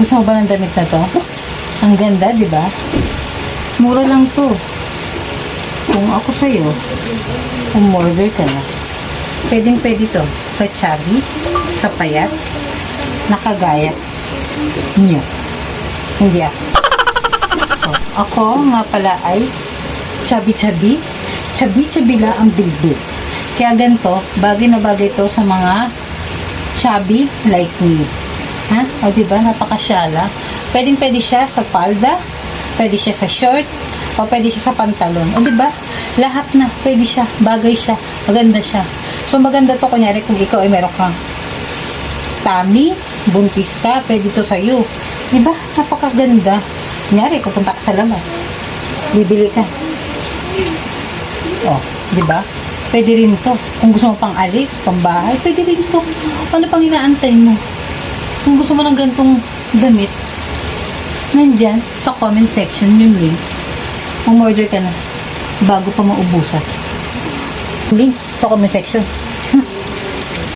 Gusto mo ba ng damit na to? Ang ganda, di ba? Mura lang to. Kung ako sa'yo, umorder ka na. Pwedeng pwede to. Sa chubby, sa payat, nakagaya niyo. Hindi ako. So, ako nga pala ay chubby-chubby. Chubby-chubby lang ang bilbil. Kaya ganito, bagay na bagay to sa mga chubby like me. Ha? O diba? Napakasyala. Pwedeng pwede siya sa palda, pwede siya sa short, o pwede siya sa pantalon. O diba? Lahat na. Pwede siya. Bagay siya. Maganda siya. So maganda to kunyari kung ikaw ay meron kang tummy, buntis ka, pwede to sa'yo. Diba? Napakaganda. Kunyari, pupunta ka sa labas. Bibili ka. O, diba? Pwede rin to. Kung gusto mo pang alis, pang bahay, pwede rin to. Ano pang inaantay mo? Kung gusto mo ng gantong damit, nandyan sa comment section yung link. Umorder ka na bago pa maubusan. Link sa comment section.